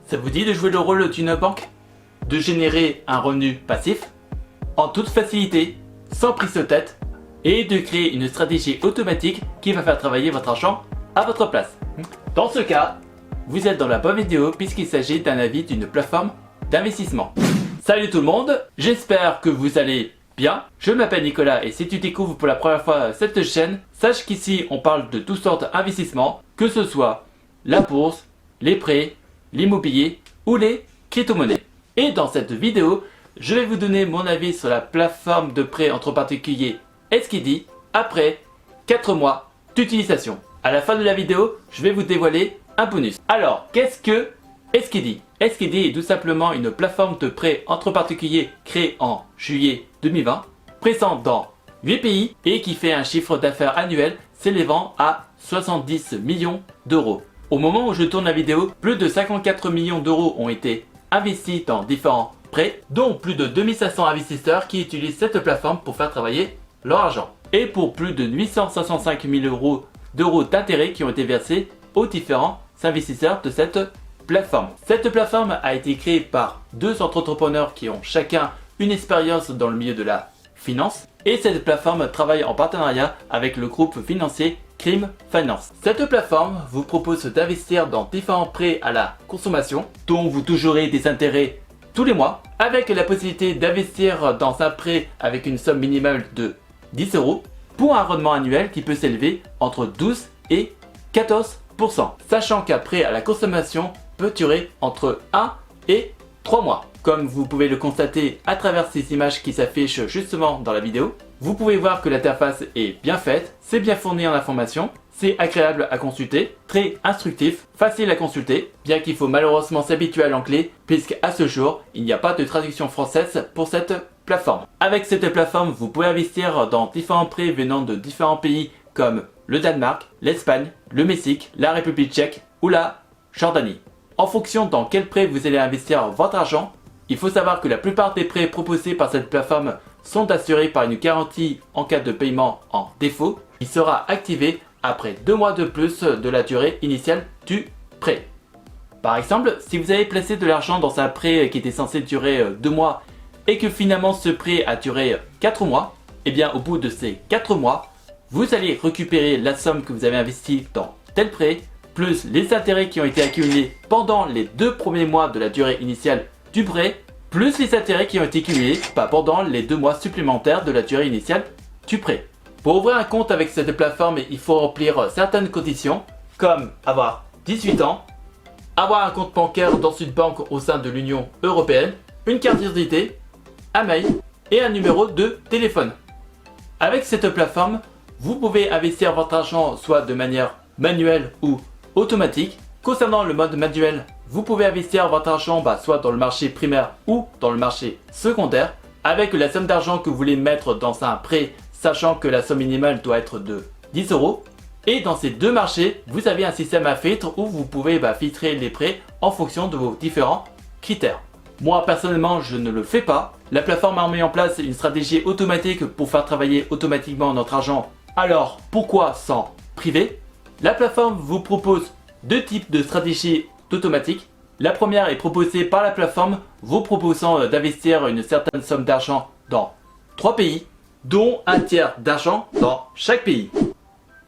Ça vous dit de jouer le rôle d'une banque? De générer un revenu passif en toute facilité, sans prise de tête, et de créer une stratégie automatique qui va faire travailler votre argent à votre place. Dans ce cas, vous êtes dans la bonne vidéo puisqu'il s'agit d'un avis d'une plateforme d'investissement. Salut tout le monde, j'espère que vous allez bien. Je m'appelle Nicolas et si tu découvres pour la première fois cette chaîne, sache qu'ici on parle de toutes sortes d'investissements, que ce soit la bourse, les prêts, l'immobilier ou les crypto-monnaies. Et dans cette vidéo, je vais vous donner mon avis sur la plateforme de prêt entre particuliers Esquidi après 4 mois d'utilisation. À la fin de la vidéo, je vais vous dévoiler un bonus. Alors, qu'est-ce que Esquidi? Esquidi est tout simplement une plateforme de prêt entre particuliers créée en juillet 2020, présente dans 8 pays et qui fait un chiffre d'affaires annuel s'élevant à 70 millions d'euros. Au moment où je tourne la vidéo, plus de 54 millions d'euros ont été investis dans différents prêts, dont plus de 2500 investisseurs qui utilisent cette plateforme pour faire travailler leur argent. Et pour plus de 865 000 d'euros d'intérêts qui ont été versés aux différents investisseurs de cette plateforme. Cette plateforme a été créée par deux entrepreneurs qui ont chacun une expérience dans le milieu de la finance. Et cette plateforme travaille en partenariat avec le groupe financier Crime Finance. Cette plateforme vous propose d'investir dans différents prêts à la consommation dont vous toucherez des intérêts tous les mois avec la possibilité d'investir dans un prêt avec une somme minimale de 10 euros pour un rendement annuel qui peut s'élever entre 12 et 14%. Sachant qu'un prêt à la consommation peut durer entre 1 et 3 mois. Comme vous pouvez le constater à travers ces images qui s'affichent justement dans la vidéo, vous pouvez voir que l'interface est bien faite, c'est bien fourni en informations, c'est agréable à consulter, très instructif, facile à consulter, bien qu'il faut malheureusement s'habituer à l'anglais puisqu'à ce jour, il n'y a pas de traduction française pour cette plateforme. Avec cette plateforme, vous pouvez investir dans différents prêts venant de différents pays comme le Danemark, l'Espagne, le Mexique, la République tchèque ou la Jordanie. En fonction dans quel prêt vous allez investir votre argent, il faut savoir que la plupart des prêts proposés par cette plateforme sont assurés par une garantie en cas de paiement en défaut qui sera activée après 2 mois de plus de la durée initiale du prêt. Par exemple, si vous avez placé de l'argent dans un prêt qui était censé durer 2 mois et que finalement ce prêt a duré 4 mois, et bien au bout de ces 4 mois, vous allez récupérer la somme que vous avez investie dans tel prêt, plus les intérêts qui ont été accumulés pendant les 2 premiers mois de la durée initiale du prêt, plus les intérêts qui ont été cumulés pendant les 2 mois supplémentaires de la durée initiale du prêt. Pour ouvrir un compte avec cette plateforme, il faut remplir certaines conditions, comme avoir 18 ans, avoir un compte bancaire dans une banque au sein de l'Union Européenne, une carte d'identité, un mail et un numéro de téléphone. Avec cette plateforme, vous pouvez investir votre argent soit de manière manuelle ou automatique. Concernant le mode manuel, vous pouvez investir votre argent soit dans le marché primaire ou dans le marché secondaire avec la somme d'argent que vous voulez mettre dans un prêt, sachant que la somme minimale doit être de 10 euros. Et dans ces deux marchés, vous avez un système à filtre où vous pouvez filtrer les prêts en fonction de vos différents critères. Moi personnellement, je ne le fais pas. La plateforme a mis en place une stratégie automatique pour faire travailler automatiquement notre argent. Alors pourquoi s'en priver? La plateforme vous propose 2 types de stratégies automatiques. La première est proposée par la plateforme, vous proposant d'investir une certaine somme d'argent dans 3 pays, dont un tiers d'argent dans chaque pays.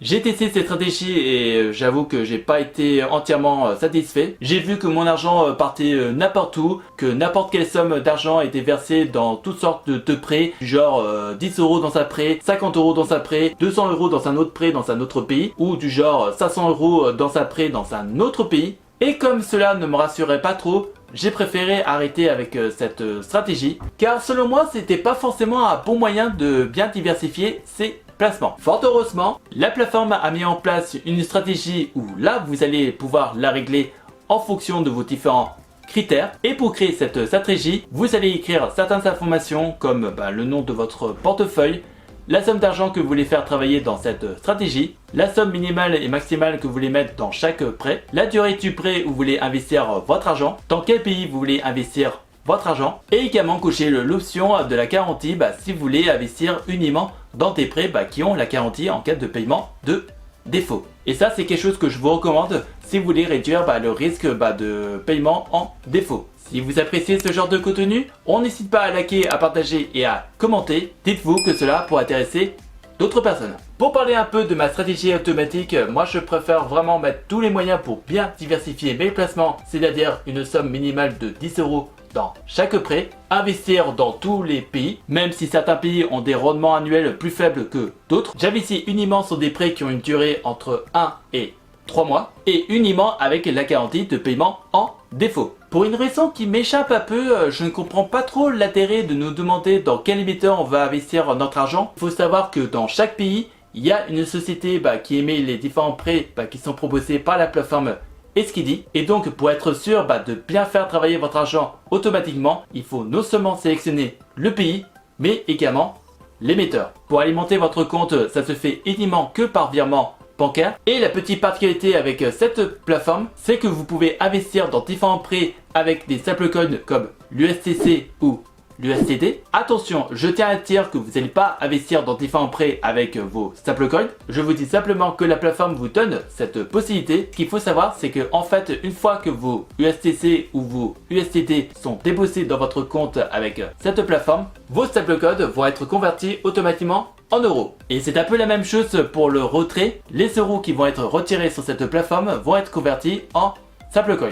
J'ai testé cette stratégie et j'avoue que j'ai pas été entièrement satisfait. J'ai vu que mon argent partait n'importe où, que n'importe quelle somme d'argent était versée dans toutes sortes de prêts, genre 10 euros dans un prêt, 50 euros dans un prêt, 200 euros dans un autre prêt dans un autre pays, ou du genre 500 euros dans un prêt dans un autre pays. Et comme cela ne me rassurait pas trop, j'ai préféré arrêter avec cette stratégie, car selon moi c'était pas forcément un bon moyen de bien diversifier ses placements. Fort heureusement, la plateforme a mis en place une stratégie où là vous allez pouvoir la régler en fonction de vos différents critères. Et pour créer cette stratégie, vous allez écrire certaines informations comme le nom de votre portefeuille, la somme d'argent que vous voulez faire travailler dans cette stratégie, la somme minimale et maximale que vous voulez mettre dans chaque prêt, la durée du prêt où vous voulez investir votre argent, dans quel pays vous voulez investir votre argent, et également cocher l'option de la garantie si vous voulez investir uniquement dans des prêts qui ont la garantie en cas de paiement de défaut. Et ça, c'est quelque chose que je vous recommande si vous voulez réduire le risque de paiement en défaut. Si vous appréciez ce genre de contenu, on n'hésite pas à liker, à partager et à commenter. Dites-vous que cela pourrait intéresser d'autres personnes. Pour parler un peu de ma stratégie automatique, moi je préfère vraiment mettre tous les moyens pour bien diversifier mes placements, c'est-à-dire une somme minimale de 10 € dans chaque prêt, investir dans tous les pays, même si certains pays ont des rendements annuels plus faibles que d'autres. J'investis uniquement sur des prêts qui ont une durée entre 1 et 3 mois et uniquement avec la garantie de paiement en défaut. Pour une raison qui m'échappe un peu, je ne comprends pas trop l'intérêt de nous demander dans quel émetteur on va investir notre argent. Il faut savoir que dans chaque pays, il y a une société qui émet les différents prêts qui sont proposés par la plateforme Esquidi. Et donc pour être sûr de bien faire travailler votre argent automatiquement, il faut non seulement sélectionner le pays, mais également l'émetteur. Pour alimenter votre compte, ça se fait uniquement que par virement bancaire. Et la petite particularité avec cette plateforme, c'est que vous pouvez investir dans différents prêts avec des simples coins comme l'USTC ou l'USTD. Attention, je tiens à dire que vous n'allez pas investir dans différents prêts avec vos stablecoins. Je vous dis simplement que la plateforme vous donne cette possibilité. Ce qu'il faut savoir, c'est que en fait, une fois que vos USTC ou vos USTD sont déposés dans votre compte avec cette plateforme, vos stablecoins vont être convertis automatiquement en euros. Et c'est un peu la même chose pour le retrait. Les euros qui vont être retirés sur cette plateforme vont être convertis en stablecoins.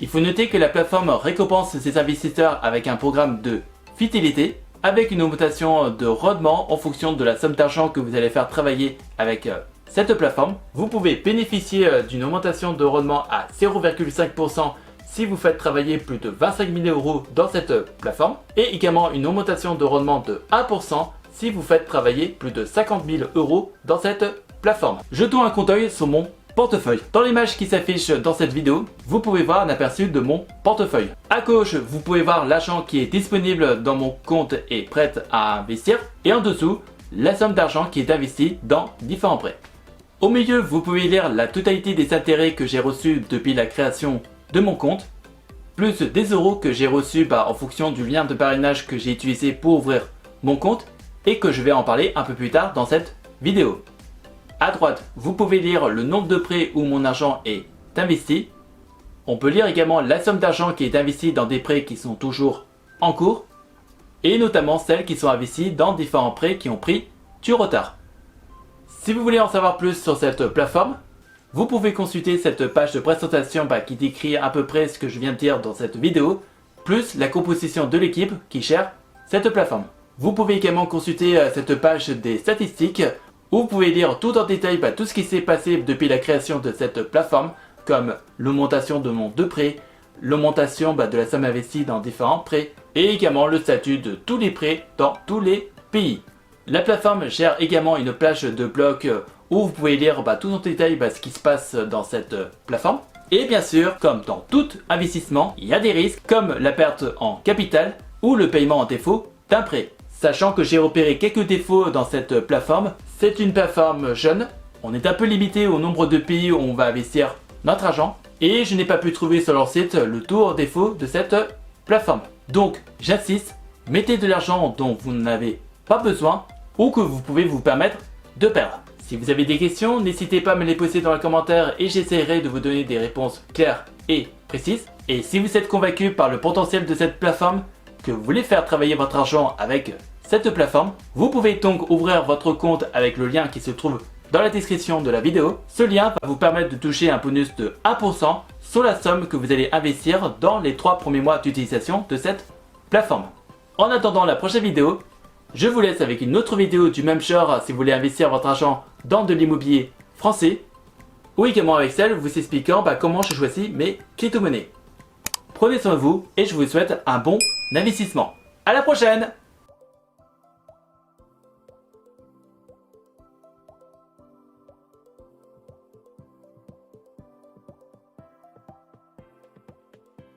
Il faut noter que la plateforme récompense ses investisseurs avec un programme de fidélité, avec une augmentation de rendement en fonction de la somme d'argent que vous allez faire travailler avec cette plateforme. Vous pouvez bénéficier d'une augmentation de rendement à 0,5% si vous faites travailler plus de 25 000 € dans cette plateforme, et également une augmentation de rendement de 1% si vous faites travailler plus de 50 000 € dans cette plateforme. Jetons un coup d'œil sur mon portefeuille. Dans l'image qui s'affiche dans cette vidéo, vous pouvez voir un aperçu de mon portefeuille. À gauche, vous pouvez voir l'argent qui est disponible dans mon compte et prêt à investir. Et en dessous, la somme d'argent qui est investie dans différents prêts. Au milieu, vous pouvez lire la totalité des intérêts que j'ai reçus depuis la création de mon compte, plus des euros que j'ai reçus en fonction du lien de parrainage que j'ai utilisé pour ouvrir mon compte et que je vais en parler un peu plus tard dans cette vidéo. À droite, vous pouvez lire le nombre de prêts où mon argent est investi. On peut lire également la somme d'argent qui est investie dans des prêts qui sont toujours en cours et notamment celles qui sont investies dans différents prêts qui ont pris du retard. Si vous voulez en savoir plus sur cette plateforme, vous pouvez consulter cette page de présentation qui décrit à peu près ce que je viens de dire dans cette vidéo, plus la composition de l'équipe qui gère cette plateforme. Vous pouvez également consulter cette page des statistiques où vous pouvez lire tout en détail tout ce qui s'est passé depuis la création de cette plateforme, comme l'augmentation de mon de prêts, l'augmentation de la somme investie dans différents prêts, et également le statut de tous les prêts dans tous les pays. La plateforme gère également une page de blog où vous pouvez lire tout en détail ce qui se passe dans cette plateforme. Et bien sûr, comme dans tout investissement, il y a des risques comme la perte en capital ou le paiement en défaut d'un prêt. Sachant que j'ai repéré quelques défauts dans cette plateforme, c'est une plateforme jeune, on est un peu limité au nombre de pays où on va investir notre argent et je n'ai pas pu trouver sur leur site le tout hors défaut de cette plateforme. Donc j'insiste, mettez de l'argent dont vous n'avez pas besoin ou que vous pouvez vous permettre de perdre. Si vous avez des questions, n'hésitez pas à me les poser dans les commentaires et j'essaierai de vous donner des réponses claires et précises. Et si vous êtes convaincu par le potentiel de cette plateforme, que vous voulez faire travailler votre argent avec cette plateforme, vous pouvez donc ouvrir votre compte avec le lien qui se trouve dans la description de la vidéo. Ce lien va vous permettre de toucher un bonus de 1% sur la somme que vous allez investir dans les 3 premiers mois d'utilisation de cette plateforme. En attendant la prochaine vidéo, je vous laisse avec une autre vidéo du même genre si vous voulez investir votre argent dans de l'immobilier français ou également avec celle vous expliquant comment je choisis mes crypto-monnaies. Prenez soin de vous et je vous souhaite un bon investissement. À la prochaine!